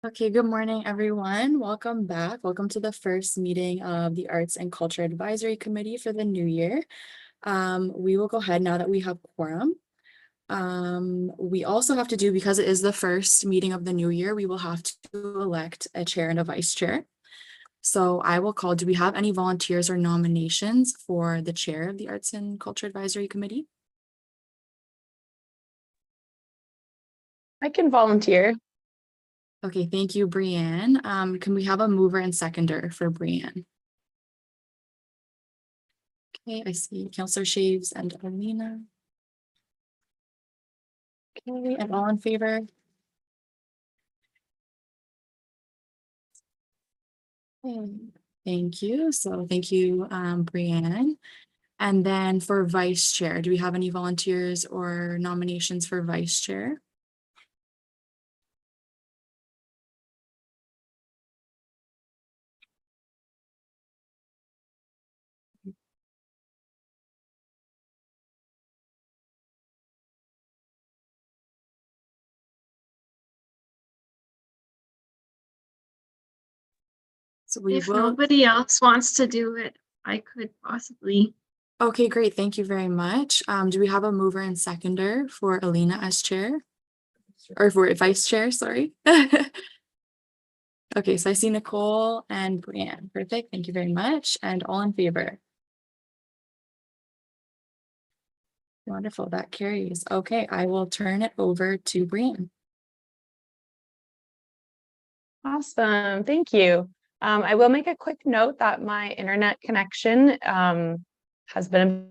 Okay, good morning, everyone. Welcome back. Welcome to the first meeting of the Arts and Culture Advisory Committee for the new year. We will go ahead now that we have quorum. We also have to do, because it is the first meeting of the new year, we will have to elect a chair and a vice chair. So I will call, do we have any volunteers or nominations for the chair of the Arts and Culture Advisory Committee? I can volunteer. Okay, thank you, Brianne. Can we have a mover and seconder for Brianne? Okay, I see Councillor Shaves and Alina. Okay, and all in favor? Okay, thank you. So thank you, Brianne. And then for vice chair, do we have any volunteers or nominations for vice chair? So we If will. nobody else wants to do it, I could possibly. Okay, great. Thank you very much. Do we have a mover and seconder for Alina as chair? Or for vice chair, sorry. Okay, so I see Nicole and Brianne. Perfect. Thank you very much. And all in favor? Wonderful. That carries. Okay, I will turn it over to Brianne. Awesome. Thank you. I will make a quick note that my internet connection has been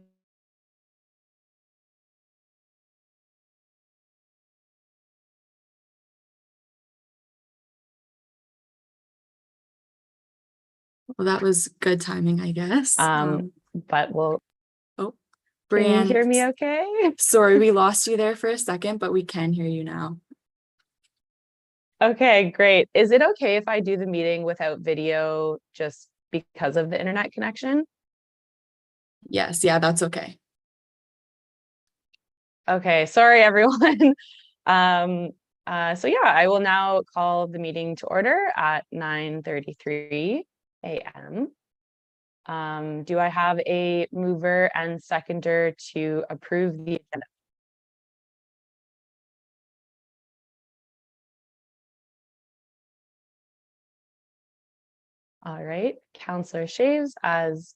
Well, that was good timing, I guess. but we'll. Oh, Can Brianne, you hear me okay? sorry, we lost you there for a second, but we can hear you now. Okay, great. Is it okay if I do the meeting without video just because of the internet connection? Yes, yeah, that's okay. Okay, sorry everyone. So yeah, I will now call the meeting to order at 9:33 a.m. Do I have a mover and seconder to approve the agenda? All right, Councillor Shaves as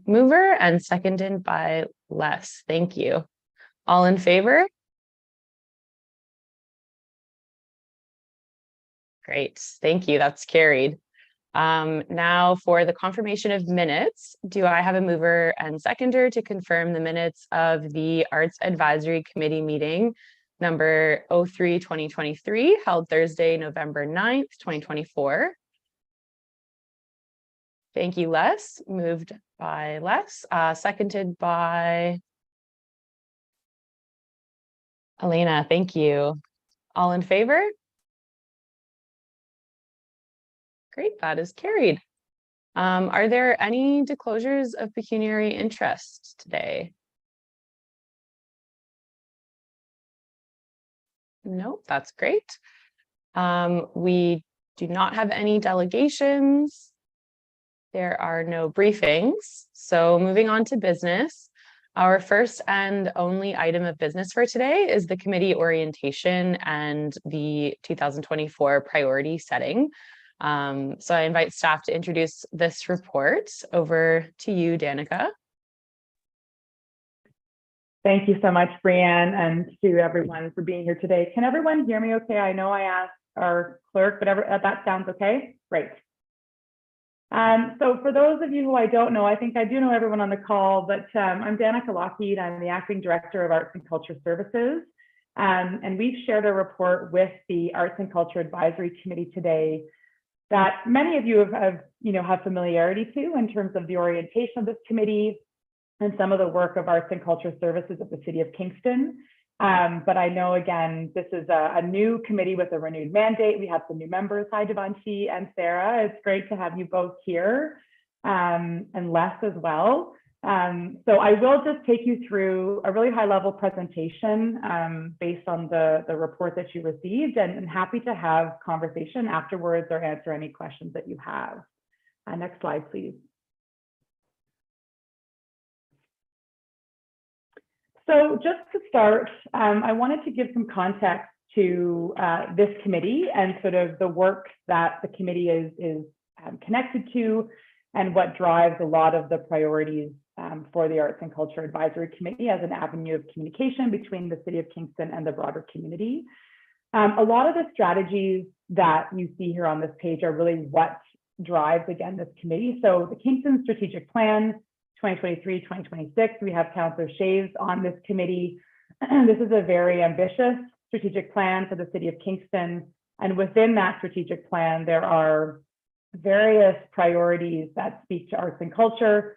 mover and seconded by Les. Thank you. All in favor? Great, thank you. That's carried. Now for the confirmation of minutes, do I have a mover and seconder to confirm the minutes of the Arts Advisory Committee meeting number 03-2023 held Thursday, November 9th, 2024? Thank you, Les. Moved by Les, seconded by Elena. Thank you. All in favor? Great, that is carried. Are there any disclosures of pecuniary interest today? Nope, that's great. We do not have any delegations. There are no briefings. So moving on to business, our first and only item of business for today is the committee orientation and the 2024 priority setting. So I invite staff to introduce this report. Over to you, Danica. Thank you so much, Brianne, and to everyone for being here today. Can everyone hear me okay? I know I asked our clerk, but that sounds okay? Great. So for those of you who I don't know, I think I do know everyone on the call, but I'm Danica Lockheed. I'm the Acting Director of Arts and Culture Services. And we've shared a report with the Arts and Culture Advisory Committee today that many of you have familiarity to in terms of the orientation of this committee and some of the work of Arts and Culture Services at the City of Kingston. But I know, again, this is a new committee with a renewed mandate. We have some new members. Hi, Devanshi and Sarah. It's great to have you both here, and Les as well. So I will just take you through a really high level presentation based on the report that you received, and happy to have conversation afterwards or answer any questions that you have. Next slide, please. So just to start, I wanted to give some context to this committee and sort of the work that the committee is connected to and what drives a lot of the priorities for the Arts and Culture Advisory Committee as an avenue of communication between the City of Kingston and the broader community. A lot of the strategies that you see here on this page are really what drives, again, this committee. So the Kingston Strategic Plan, 2023-2026, we have Councillor Shaves on this committee. This is a very ambitious strategic plan for the City of Kingston. And within that strategic plan, there are various priorities that speak to arts and culture,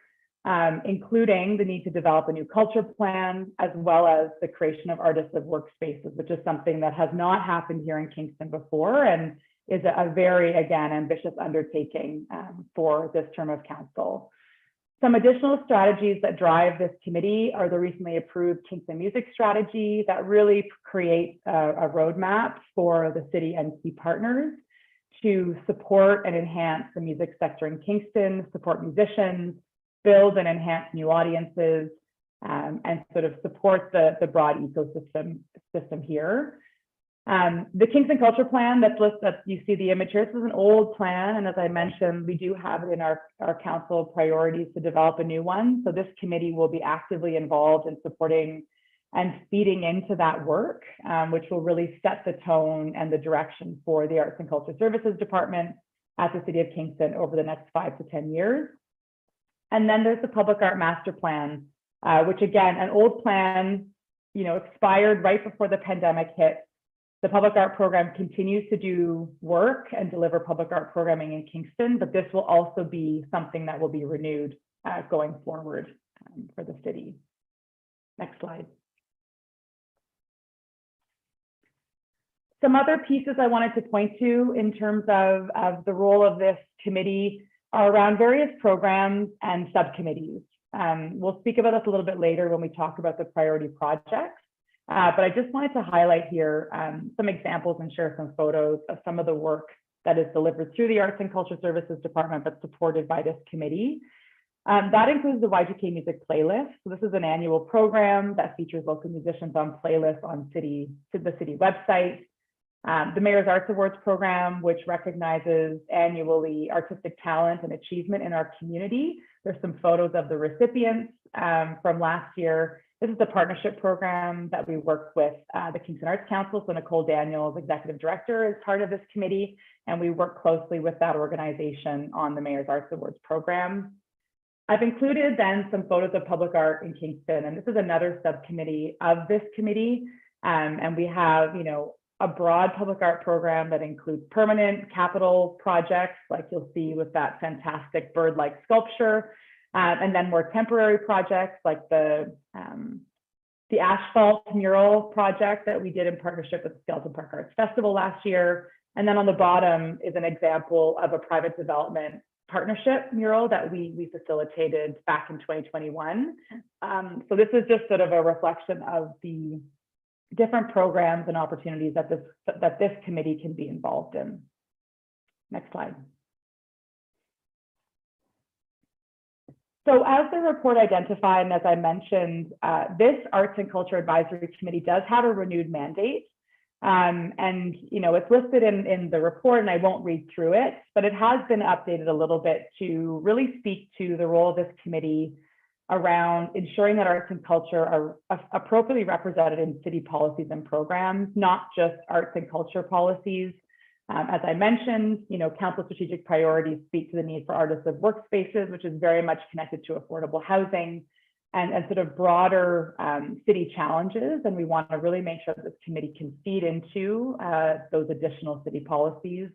including the need to develop a new culture plan, as well as the creation of artists of workspaces, which is something that has not happened here in Kingston before and is a very, again, ambitious undertaking for this term of council. Some additional strategies that drive this committee are the recently approved Kingston Music Strategy that really creates a roadmap for the city and key partners to support and enhance the music sector in Kingston, support musicians, build and enhance new audiences, and sort of support the broad ecosystem here. The Kingston Culture Plan that you see the image here, this is an old plan, and as I mentioned, we do have it in our council priorities to develop a new one. So this committee will be actively involved in supporting and feeding into that work, which will really set the tone and the direction for the Arts and Culture Services Department at the City of Kingston over the next 5 to 10 years. And then there's the Public Art Master Plan, which again, an old plan, expired right before the pandemic hit. The public art program continues to do work and deliver public art programming in Kingston, but this will also be something that will be renewed going forward for the city. Next slide. Some other pieces I wanted to point to in terms of the role of this committee are around various programs and subcommittees. We'll speak about this a little bit later when we talk about the priority projects. But I just wanted to highlight here some examples and share some photos of some of the work that is delivered through the Arts and Culture Services Department, but supported by this committee. That includes the Y2K Music Playlist. So this is an annual program that features local musicians on playlists on the city website. The Mayor's Arts Awards program, which recognizes annually artistic talent and achievement in our community. There's some photos of the recipients from last year. This is the partnership program that we work with the Kingston Arts Council. So Nicole Daniels, Executive Director, is part of this committee, and we work closely with that organization on the Mayor's Arts Awards program. I've included then some photos of public art in Kingston, and this is another subcommittee of this committee. And we have, a broad public art program that includes permanent capital projects, like you'll see with that fantastic bird-like sculpture. And then more temporary projects like the asphalt mural project that we did in partnership with the Skeleton Park Arts Festival last year. And then on the bottom is an example of a private development partnership mural that we facilitated back in 2021. So this is just sort of a reflection of the different programs and opportunities that this committee can be involved in. Next slide. So as the report identified, and as I mentioned, this Arts and Culture Advisory Committee does have a renewed mandate. And it's listed in the report, and I won't read through it, but it has been updated a little bit to really speak to the role of this committee around ensuring that arts and culture are appropriately represented in city policies and programs, not just arts and culture policies. As I mentioned, council strategic priorities speak to the need for artists of workspaces, which is very much connected to affordable housing and sort of broader city challenges. And we want to really make sure that this committee can feed into those additional city policies.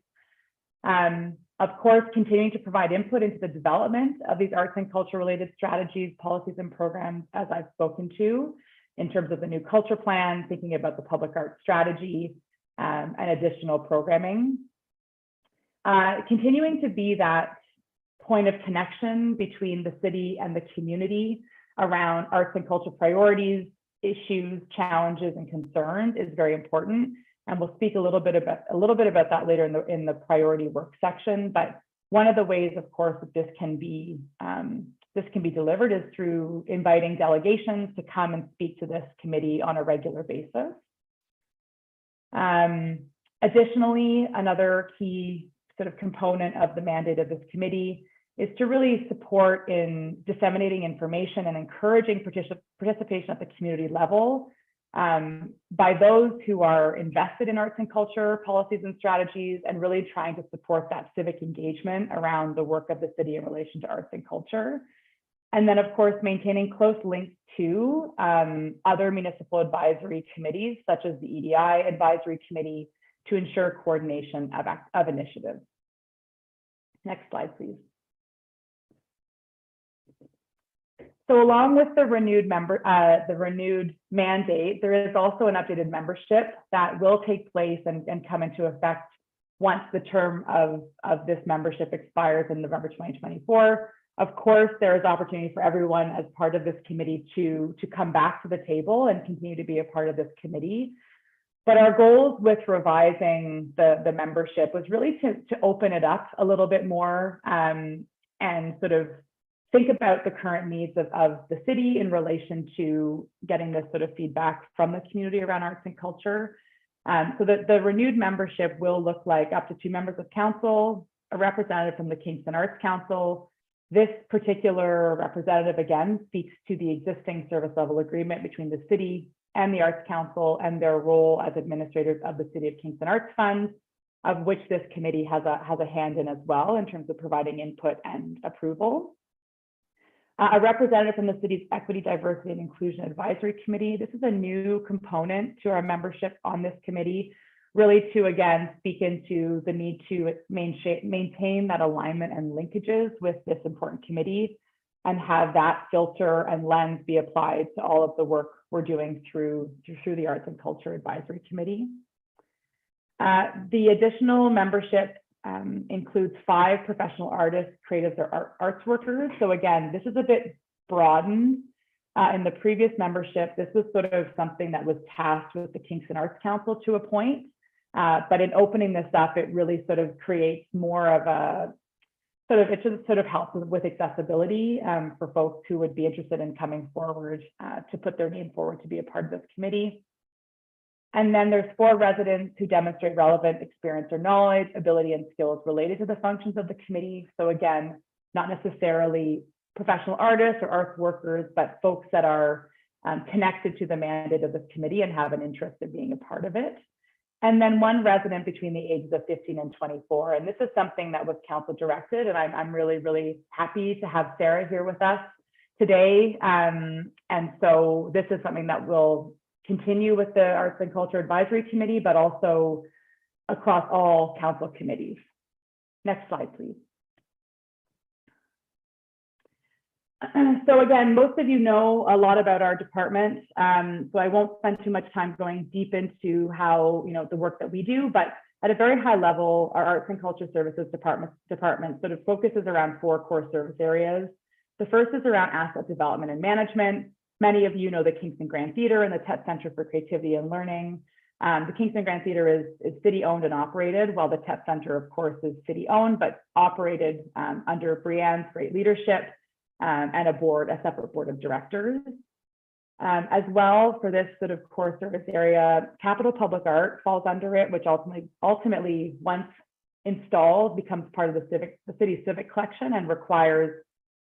Of course, continuing to provide input into the development of these arts and culture related strategies, policies, and programs, as I've spoken to, in terms of the new culture plan, thinking about the public art strategy, and additional programming. Continuing to be that point of connection between the city and the community around arts and culture priorities, issues, challenges, and concerns is very important. And we'll speak a little bit about that later in the priority work section. But one of the ways, of course, that this can be delivered is through inviting delegations to come and speak to this committee on a regular basis. Additionally, another key sort of component of the mandate of this committee is to really support in disseminating information and encouraging participation at the community level by those who are invested in arts and culture policies and strategies, and really trying to support that civic engagement around the work of the city in relation to arts and culture. And then, of course, maintaining close links to other municipal advisory committees, such as the EDI Advisory Committee, to ensure coordination of initiatives. Next slide, please. So along with the renewed mandate, there is also an updated membership that will take place and come into effect once the term of this membership expires in November 2024. Of course, there is opportunity for everyone as part of this committee to come back to the table and continue to be a part of this committee. But our goals with revising the membership was really to open it up a little bit more and sort of think about the current needs of the city in relation to getting this sort of feedback from the community around arts and culture. So that the renewed membership will look like up to 2 members of council, a representative from the Kingston Arts Council. This particular representative, again, speaks to the existing service level agreement between the city and the Arts Council and their role as administrators of the City of Kingston Arts Fund, of which this committee has a hand in as well in terms of providing input and approval. A representative from the city's Equity, Diversity, and Inclusion Advisory Committee. This is a new component to our membership on this committee, really to, again, speak into the need to maintain that alignment and linkages with this important committee and have that filter and lens be applied to all of the work we're doing through the Arts and Culture Advisory Committee. The additional membership includes 5 professional artists, creatives, or arts workers. So again, this is a bit broadened. In the previous membership, this was sort of something that was tasked with the Kingston Arts Council to appoint. But in opening this up, it really sort of creates more of a it just sort of helps with accessibility for folks who would be interested in coming forward to put their name forward to be a part of this committee. And then there's 4 residents who demonstrate relevant experience or knowledge, ability, and skills related to the functions of the committee. So again, not necessarily professional artists or arts workers, but folks that are connected to the mandate of this committee and have an interest in being a part of it. And then 1 resident between the ages of 15 and 24. And this is something that was council directed. And I'm really, really happy to have Sarah here with us today. And so this is something that will continue with the Arts and Culture Advisory Committee, but also across all council committees. Next slide, please. So again, most of you know a lot about our department, so I won't spend too much time going deep into how, the work that we do, but at a very high level, our Arts and Culture Services department sort of focuses around 4 core service areas. The first is around asset development and management. Many of you know the Kingston Grand Theatre and the TET Centre for Creativity and Learning. The Kingston Grand Theatre is city-owned and operated, while the TET Centre, of course, is city-owned, but operated under Brianne's great leadership and a separate board of directors. As well, for this sort of core service area, Capital Public Art falls under it, which ultimately, once installed, becomes part of the city's civic collection and requires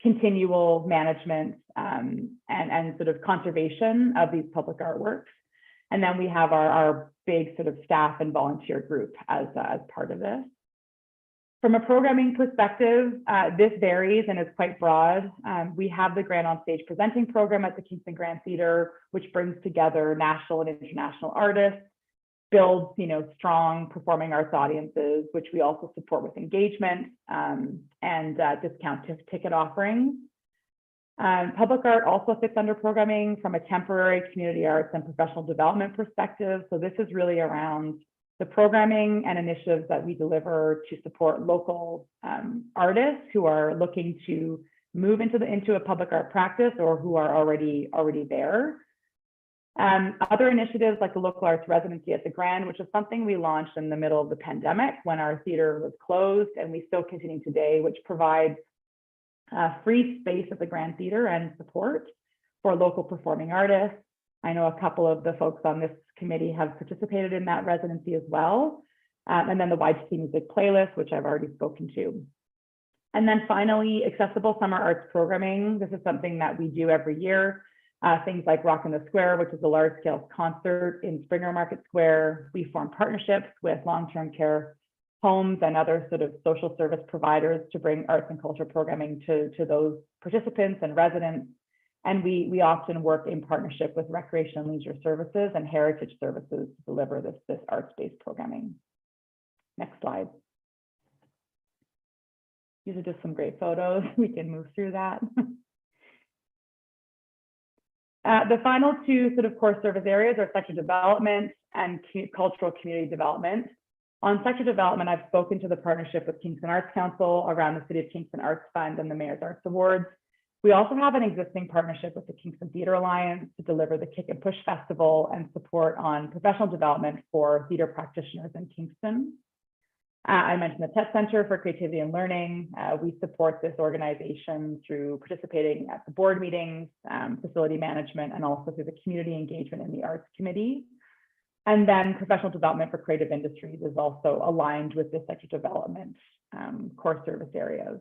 continual management and sort of conservation of these public artworks. And then we have our big sort of staff and volunteer group as part of this. From a programming perspective, this varies and is quite broad. We have the Grand on Stage presenting program at the Kingston Grand Theatre, which brings together national and international artists, builds strong performing arts audiences, which we also support with engagement and discount ticket offerings. Public art also fits under programming from a temporary community arts and professional development perspective. So this is really around the programming and initiatives that we deliver to support local artists who are looking to move into a public art practice or who are already there. Other initiatives like the local arts residency at the Grand, which is something we launched in the middle of the pandemic when our theater was closed, and we still continue today, which provides free space at the Grand Theater and support for local performing artists. I know a couple of the folks on this committee have participated in that residency as well. And then the YTC Music Playlist, which I've already spoken to. And then finally, accessible summer arts programming. This is something that we do every year. Things like Rock in the Square, which is a large-scale concert in Springer Market Square. We form partnerships with long-term care homes and other sort of social service providers to bring arts and culture programming to those participants and residents. And we often work in partnership with recreation and leisure services and heritage services to deliver this arts-based programming. Next slide. These are just some great photos. We can move through that. The final two sort of core service areas are sector development and cultural community development. On sector development, I've spoken to the partnership with Kingston Arts Council around the City of Kingston Arts Fund and the Mayor's Arts Awards. We also have an existing partnership with the Kingston Theatre Alliance to deliver the Kick and Push Festival and support on professional development for theatre practitioners in Kingston. I mentioned the Tech Center for Creativity and Learning. We support this organization through participating at the board meetings, facility management, and also through the community engagement in the Arts Committee. And then professional development for creative industries is also aligned with the sector development core service areas.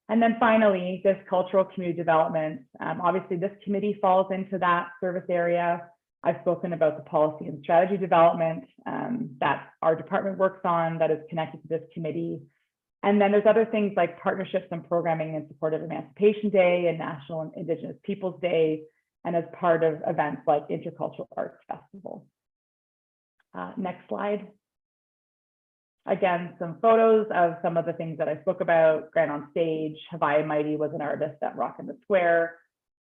And then finally, this cultural community development. Obviously, this committee falls into that service area. I've spoken about the policy and strategy development that our department works on that is connected to this committee. And then there's other things like partnerships and programming in support of Emancipation Day and National and Indigenous Peoples Day, and as part of events like Intercultural Arts Festival. Next slide. Again, some photos of some of the things that I spoke about. Grand on Stage, Hawaii Mighty was an artist at Rock in the Square.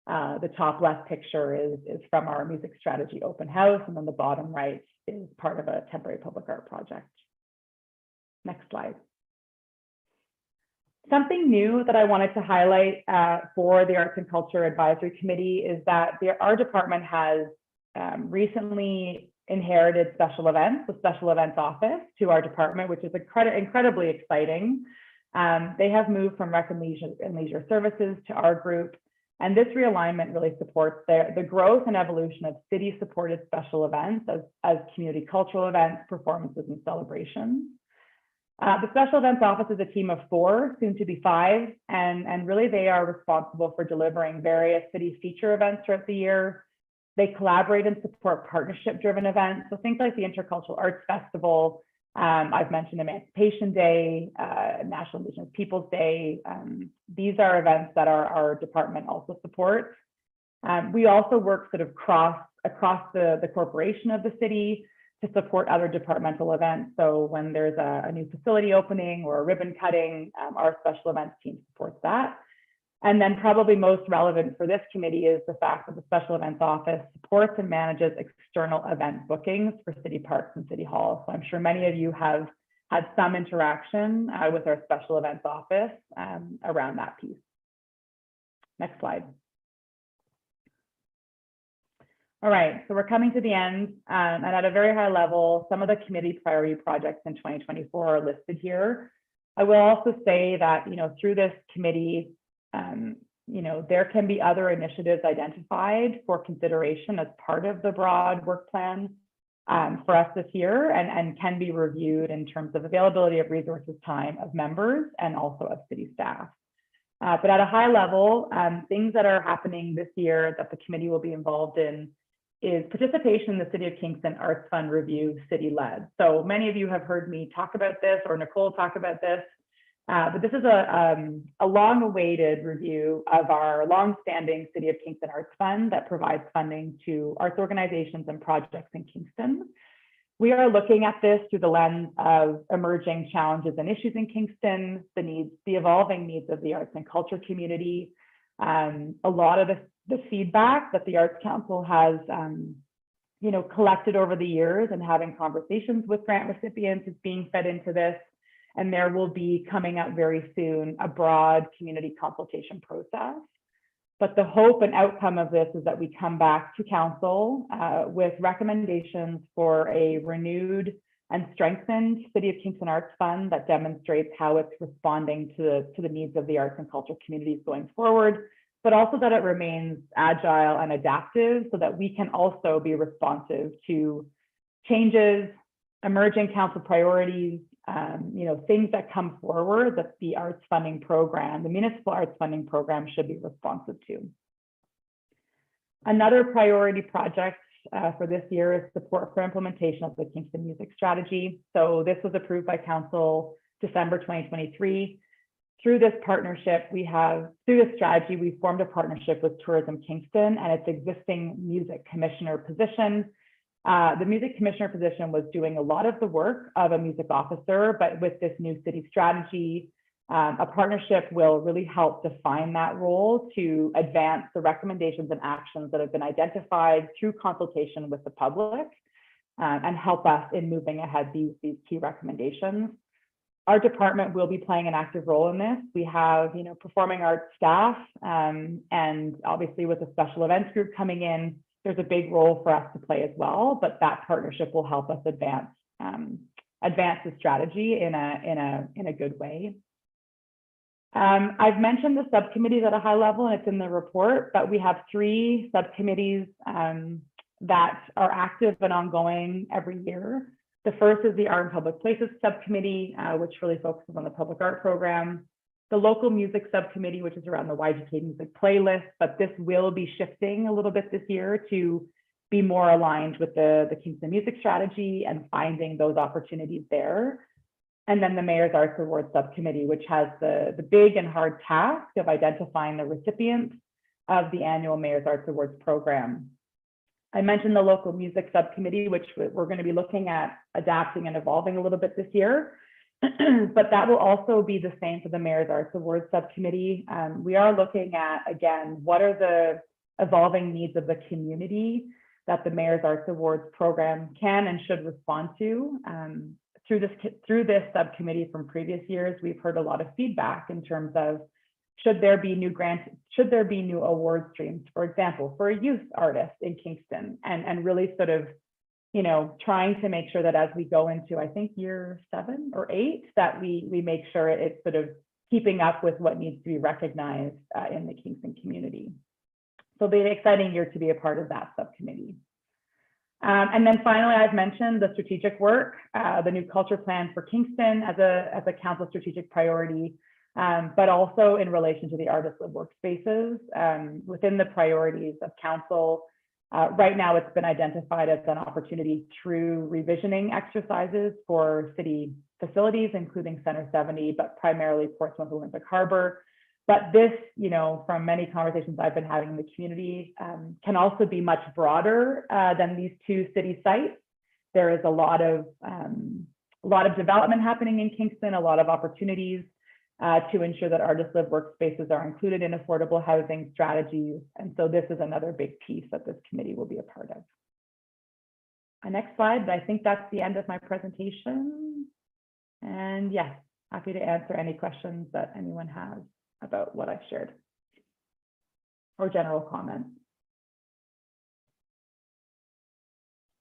The top left picture is from our music strategy open house, and then the bottom right is part of a temporary public art project. Next slide. Something new that I wanted to highlight for the Arts and Culture Advisory Committee is that our department has recently inherited special events, the Special Events Office, to our department, which is incredibly exciting. They have moved from Rec and Leisure Services to our group. And this realignment really supports the growth and evolution of city-supported special events as community cultural events, performances, and celebrations. The Special Events Office is a team of 4, soon to be 5, and really they are responsible for delivering various city feature events throughout the year. They collaborate and support partnership-driven events, so things like the Intercultural Arts Festival. I've mentioned Emancipation Day, National Indigenous Peoples Day. These are events that our department also supports. We also work sort of across the corporation of the city to support other departmental events. So when there's a new facility opening or a ribbon cutting, our special events team supports that. And then probably most relevant for this committee is the fact that the Special Events Office supports and manages external event bookings for city parks and city halls. So I'm sure many of you have had some interaction with our Special Events Office around that piece. Next slide. All right, so we're coming to the end, and at a very high level, some of the committee priority projects in 2024 are listed here. I will also say that, through this committee, there can be other initiatives identified for consideration as part of the broad work plan for us this year, and can be reviewed in terms of availability of resources, time of members, and also of city staff. But at a high level, things that are happening this year that the committee will be involved in is participation in the City of Kingston Arts Fund Review City-led. So many of you have heard me talk about this, or Nicole talk about this. But this is a long-awaited review of our long-standing City of Kingston Arts Fund that provides funding to arts organizations and projects in Kingston. We are looking at this through the lens of emerging challenges and issues in Kingston, the evolving needs of the arts and culture community. A lot of the feedback that the Arts Council has collected over the years and having conversations with grant recipients is being fed into this. And there will be coming up very soon a broad community consultation process. But the hope and outcome of this is that we come back to council with recommendations for a renewed and strengthened City of Kingston Arts Fund that demonstrates how it's responding to the needs of the arts and culture communities going forward, but also that it remains agile and adaptive so that we can also be responsive to changes, emerging council priorities, things that come forward that the arts funding program, the municipal arts funding program, should be responsive to. Another priority project for this year is support for implementation of the Kingston Music Strategy. So this was approved by Council December 2023. Through this partnership, through this strategy, we formed a partnership with Tourism Kingston and its existing music commissioner position. The music commissioner position was doing a lot of the work of a music officer, but with this new city strategy, a partnership will really help define that role to advance the recommendations and actions that have been identified through consultation with the public and help us in moving ahead these key recommendations. Our department will be playing an active role in this. We have, performing arts staff, and obviously with the special events group coming in, there's a big role for us to play as well, but that partnership will help us advance the strategy in a good way. I've mentioned the subcommittees at a high level, and it's in the report, but we have 3 subcommittees that are active and ongoing every year. The first is the Art and Public Places Subcommittee, which really focuses on the public art program. The Local Music Subcommittee, which is around the YGK music playlist, but this will be shifting a little bit this year to be more aligned with the Kingston Music Strategy and finding those opportunities there. And then the Mayor's Arts Awards Subcommittee, which has the big and hard task of identifying the recipients of the annual Mayor's Arts Awards program. I mentioned the Local Music Subcommittee, which we're going to be looking at adapting and evolving a little bit this year. But that will also be the same for the Mayor's Arts Awards Subcommittee. We are looking at, again, what are the evolving needs of the community that the Mayor's Arts Awards program can and should respond to. Through this subcommittee from previous years, we've heard a lot of feedback in terms of should there be new award streams, for example, for a youth artist in Kingston, and really sort of trying to make sure that as we go into, I think, year 7 or 8, that we make sure it's sort of keeping up with what needs to be recognized in the Kingston community. So it'll be an exciting year to be a part of that subcommittee. And then finally, I've mentioned the strategic work, the new culture plan for Kingston as a council strategic priority, but also in relation to the artist-led workspaces within the priorities of council. Right now, it's been identified as an opportunity through revisioning exercises for city facilities, including Center 70, but primarily Portsmouth Olympic Harbor. But this, from many conversations I've been having in the community, can also be much broader than these 2 city sites. There is a lot of development happening in Kingston, a lot of opportunities to ensure that artist-led workspaces are included in affordable housing strategies. And so this is another big piece that this committee will be a part of. Next slide. I think that's the end of my presentation. And yes, happy to answer any questions that anyone has about what I've shared or general comments.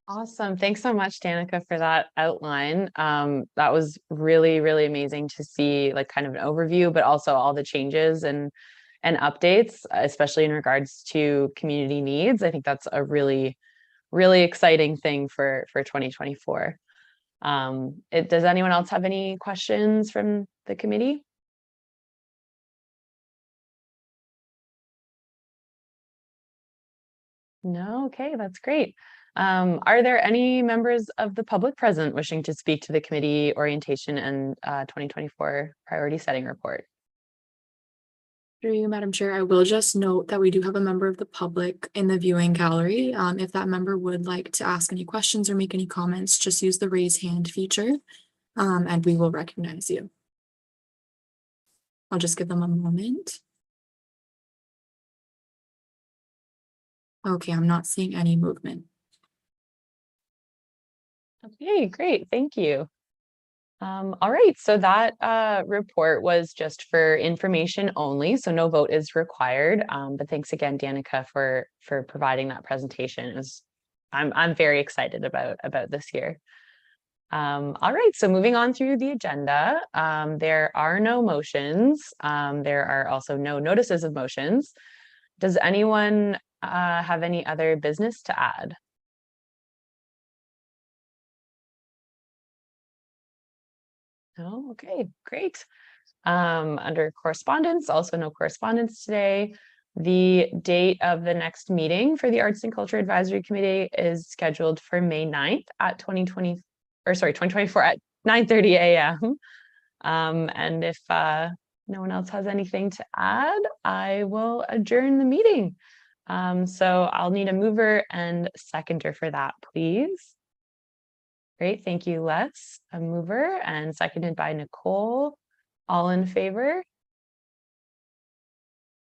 Awesome. Thanks so much, Danica, for that outline. That was really, really amazing to see, like, kind of an overview, but also all the changes and updates, especially in regards to community needs. I think that's a really, really exciting thing for 2024. Does anyone else have any questions from the committee? No? Okay, that's great. Are there any members of the public present wishing to speak to the committee orientation and 2024 priority setting report? Through you, Madam Chair, I will just note that we do have a member of the public in the viewing gallery. If that member would like to ask any questions or make any comments, just use the raise hand feature, and we will recognize you. I'll just give them a moment. Okay, I'm not seeing any movement. Okay, great. Thank you. All right, so that report was just for information only, so no vote is required. But thanks again, Danica, for providing that presentation. I'm very excited about this year. All right, so moving on through the agenda, there are no motions. There are also no notices of motions. Does anyone have any other business to add? No, okay, great. Under correspondence, also no correspondence today. The date of the next meeting for the Arts and Culture Advisory Committee is scheduled for May 9th at 2024 at 9:30 a.m. And if no one else has anything to add, I will adjourn the meeting. So I'll need a mover and seconder for that, please. Great, thank you, Les. A mover and seconded by Nicole. All in favor?